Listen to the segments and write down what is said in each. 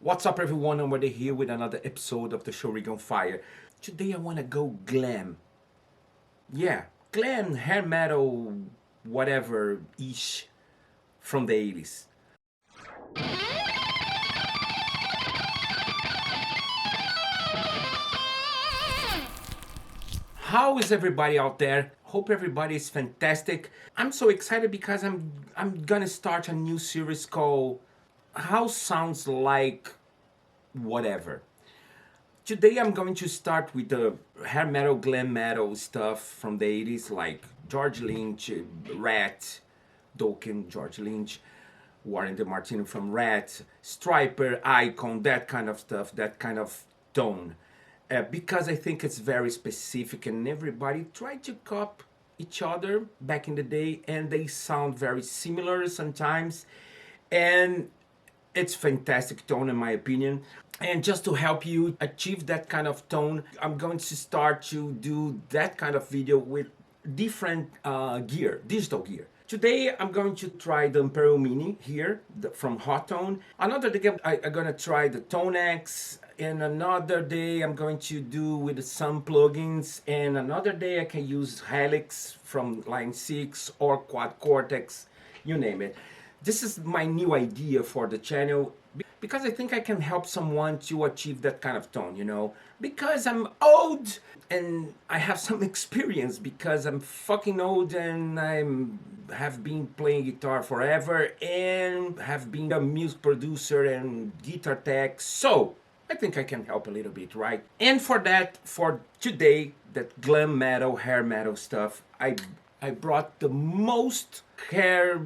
What's up everyone, I'm already here with another episode of the show Rig on Fire. Today I want to go glam. Yeah, glam, hair metal, whatever-ish from the 80s. How is everybody out there? Hope everybody is fantastic. I'm so excited because I'm gonna start a new series called How Sounds Like Whatever. Today I'm going to start with the hair metal, glam metal stuff from the 80s like George Lynch, Rat, Dokken, George Lynch, Warren DeMartino from Rat, Striper, Icon, that kind of stuff, that kind of tone. Because I think it's very specific and everybody tried to copy each other back in the day and they sound very similar sometimes. And it's fantastic tone in my opinion. And just to help you achieve that kind of tone, I'm going to start to do that kind of video with different gear, digital gear. Today I'm going to try the Ampero Mini here from Hot Tone. Another day I'm going to try the Tone X. And another day I'm going to do with some plugins. And another day I can use Helix from Line 6 or Quad Cortex, you name it. This is my new idea for the channel because I think I can help someone to achieve that kind of tone, you know? Because I'm old and I have some experience because I'm fucking old and I have been playing guitar forever and have been a music producer and guitar tech. So I think I can help a little bit, right? And for that, for today, that glam metal, hair metal stuff, I brought the most hair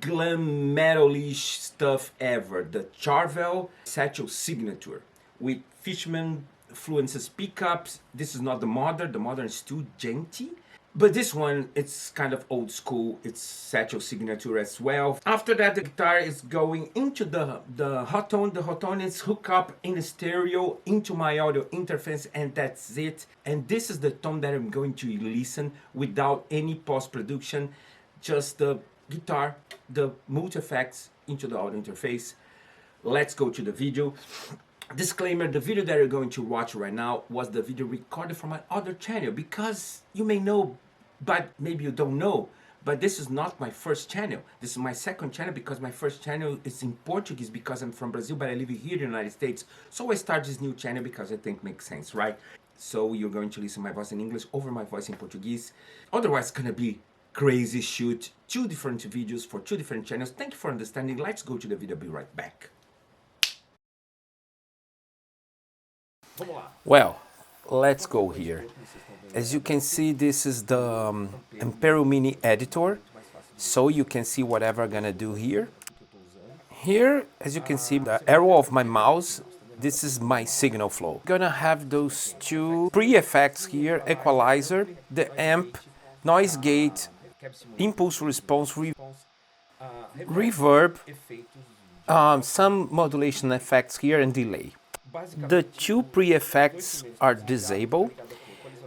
glam metal-ish stuff ever. The Charvel Satchel Signature with Fishman Fluences pickups. This is not the modern is too genty. But this one, it's kind of old school. It's Satchel Signature as well. After that, the guitar is going into the Hot Tone. The Hot Tone is hooked up in the stereo into my audio interface, and that's it. And this is the tone that I'm going to listen without any post-production. Just the guitar, the multi-effects into the audio interface. Let's go to the video. Disclaimer, the video that you're going to watch right now was the video recorded from my other channel because you may know, but maybe you don't know, but this is not my first channel. This is my second channel because my first channel is in Portuguese because I'm from Brazil, but I live here in the United States. So I started this new channel because I think it makes sense, right? So you're going to listen to my voice in English over my voice in Portuguese. Otherwise, it's gonna be crazy shoot. Two different videos for two different channels. Thank you for understanding. Let's go to the video, be right back. Well, let's go here. As you can see, this is the Ampero Mini editor. So you can see whatever I'm gonna do here. Here, as you can see, the arrow of my mouse, this is my signal flow. Gonna have those two pre-effects here, equalizer, the amp, noise gate, impulse response, reverb, some modulation effects here and delay. The two pre-effects are disabled.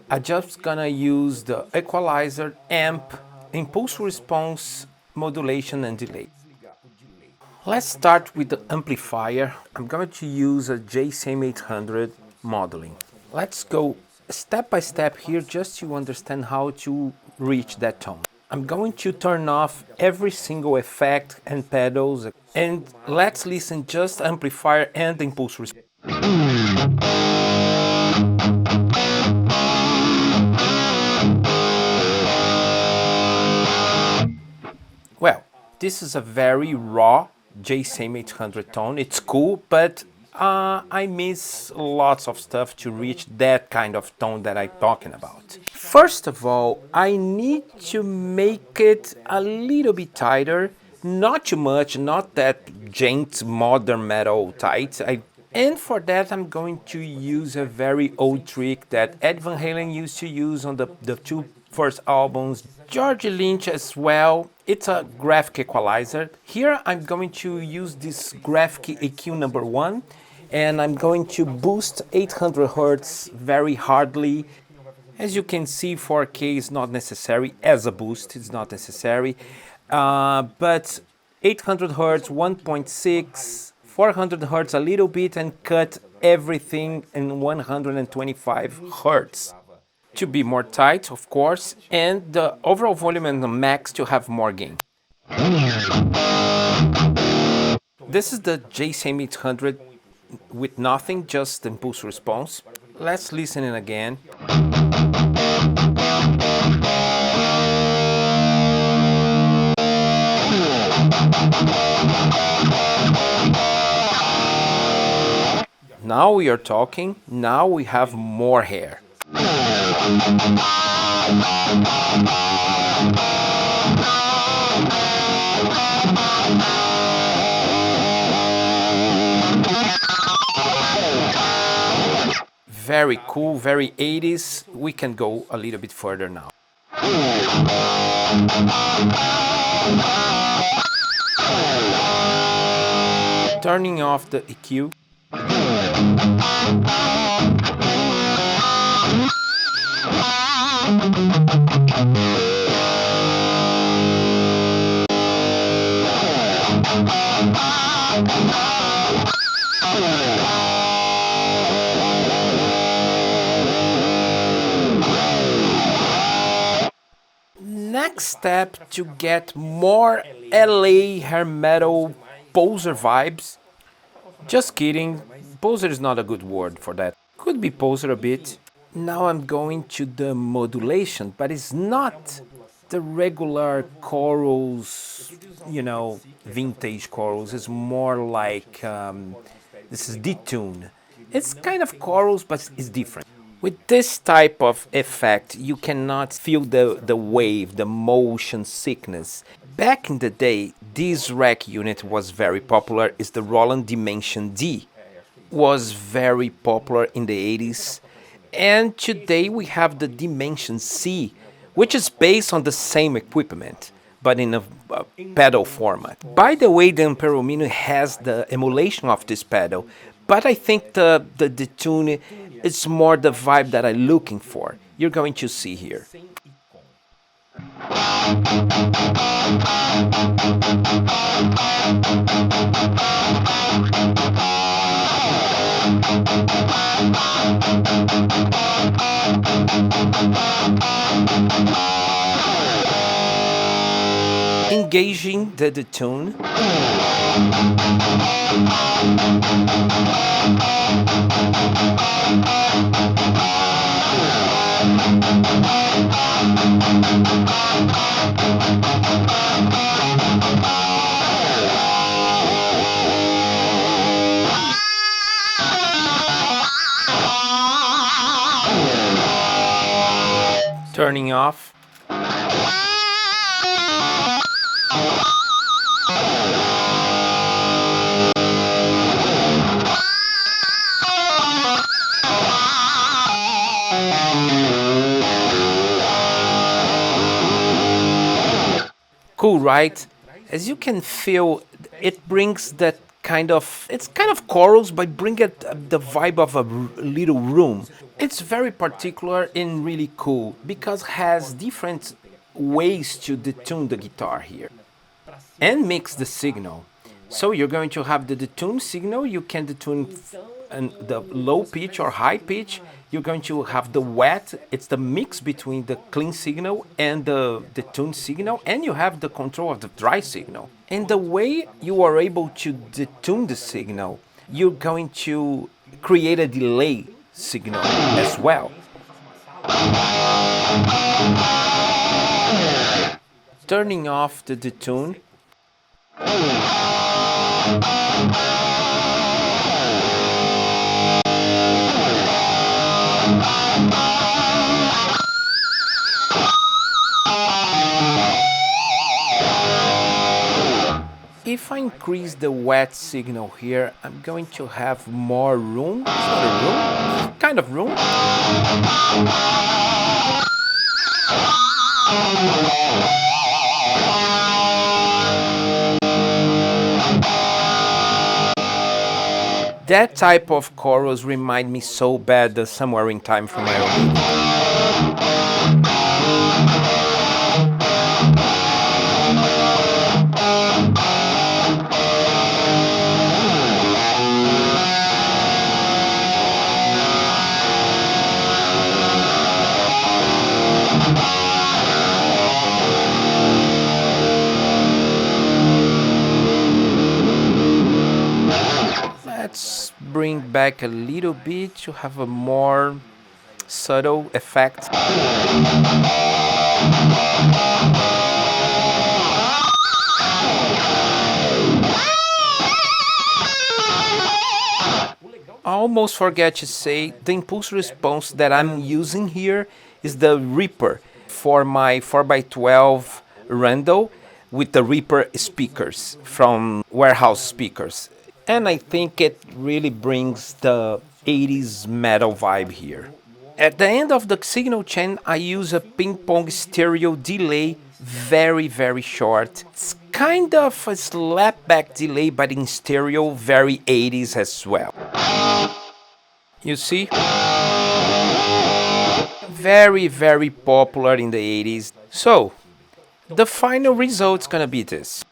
I'm just gonna use the equalizer, amp, impulse response, modulation and delay. Let's start with the amplifier. I'm going to use a JCM800 modeling. Let's go step by step here just to understand how to reach that tone. I'm going to turn off every single effect and pedals and let's listen just amplifier and impulse response. Well, this is a very raw JCM800 tone. It's cool, but I miss lots of stuff to reach that kind of tone that I'm talking about. First of all, I need to make it a little bit tighter, not too much, not that gent modern metal tight. And for that, I'm going to use a very old trick that Ed Van Halen used to use on the two first albums. George Lynch as well. It's a graphic equalizer. Here I'm going to use this graphic EQ number 1 and I'm going to boost 800 Hertz very hardly. As you can see, 4K is not necessary as a boost, it's not necessary. But 800 Hertz, 1.6, 400 hertz a little bit and cut everything in 125 hertz to be more tight, of course, and the overall volume and the max to have more gain. This is the JCM 800 with nothing, just impulse response. Let's listen in again. Now we are talking, now we have more hair. Very cool, very 80s. We can go a little bit further now. Turning off the EQ. Next step to get more LA hair metal poser vibes. Just kidding, poser is not a good word for that. Could be poser a bit. Now I'm going to the modulation, but it's not the regular chorals, vintage chorals. It's more like this is detune. It's kind of chorals, but it's different. With this type of effect, you cannot feel the wave, the motion sickness. Back in the day, this rack unit was very popular. It's the Roland Dimension D. Was very popular in the 80s. And today we have the Dimension C, which is based on the same equipment, but in a pedal format. By the way, the Ampero Mini has the emulation of this pedal, but I think the detune is more the vibe that I'm looking for. You're going to see here. Engaging the detune. Turning off. Cool, right? As you can feel, it brings that it's kind of chorals, but bring it the vibe of a little room. It's very particular and really cool because has different ways to detune the guitar here and mix the signal. So you're going to have the detune signal. You can detune the low pitch or high pitch. You're going to have the wet. It's the mix between the clean signal and the detune signal, and you have the control of the dry signal. And the way you are able to detune the signal, you're going to create a delay signal as well. Turning off the detune. If I increase the wet signal here, I'm going to have more room. It's not a room, it's kind of room. That type of chorus remind me so bad of Somewhere in Time from Iron. Let's bring back a little bit to have a more subtle effect. I almost forget to say the impulse response that I'm using here is the Reaper for my 4x12 Randall with the Reaper speakers from Warehouse Speakers. And I think it really brings the 80s metal vibe here. At the end of the signal chain, I use a ping pong stereo delay, very short. It's kind of a slapback delay, but in stereo, very 80s as well. You see? Very popular in the 80s. So, the final result's gonna be this.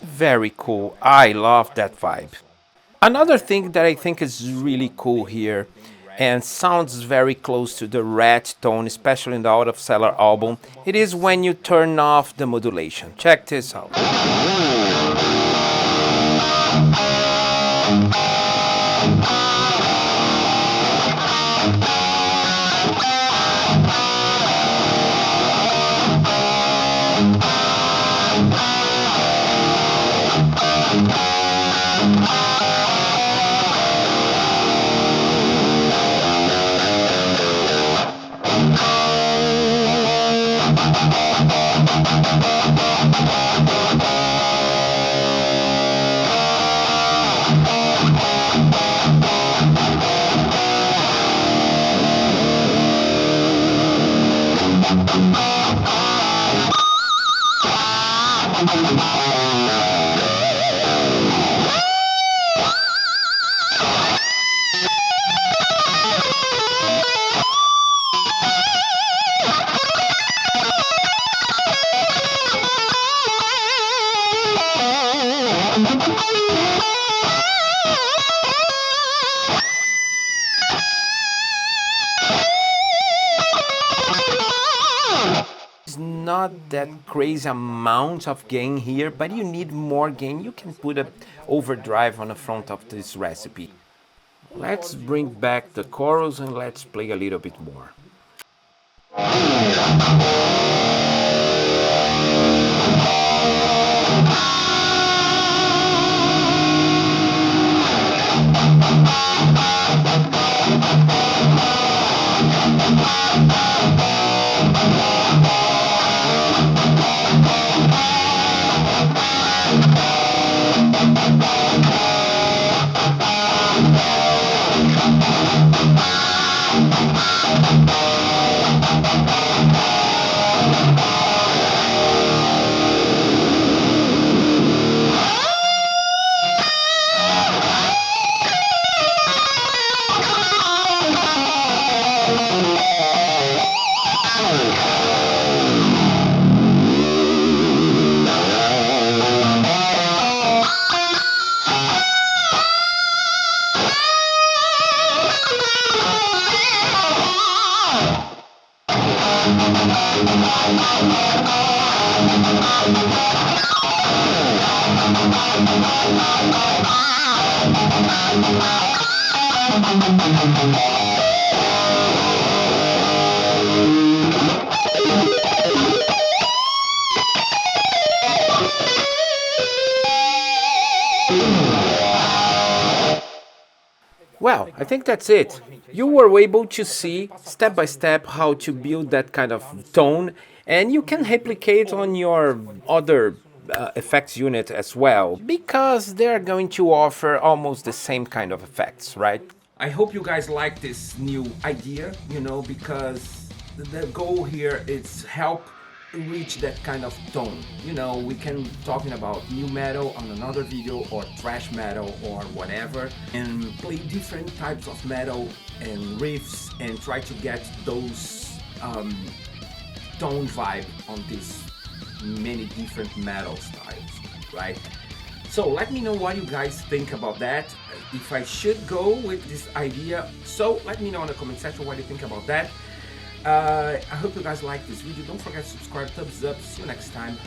Very cool. I love that vibe. Another thing that I think is really cool here and sounds very close to the rat tone, especially in the Out of Cellar album, it is when you turn off the modulation. Check this out. It's not that crazy amount of gain here, but you need more gain. You can put a overdrive on the front of this recipe. Let's bring back the chorus and let's play a little bit more. Well, I think that's it. You were able to see step by step how to build that kind of tone, and you can replicate on your other effects unit as well, because they're going to offer almost the same kind of effects, right? I hope you guys like this new idea, because the goal here is help reach that kind of tone. You know, we can talking about new metal on another video, or thrash metal, or whatever, and play different types of metal and riffs and try to get those tone vibe on these many different metal styles, right? So let me know what you guys think about that, if I should go with this idea. So let me know in the comment section what you think about that. I hope you guys like this video. Don't forget to subscribe, thumbs up. See you next time.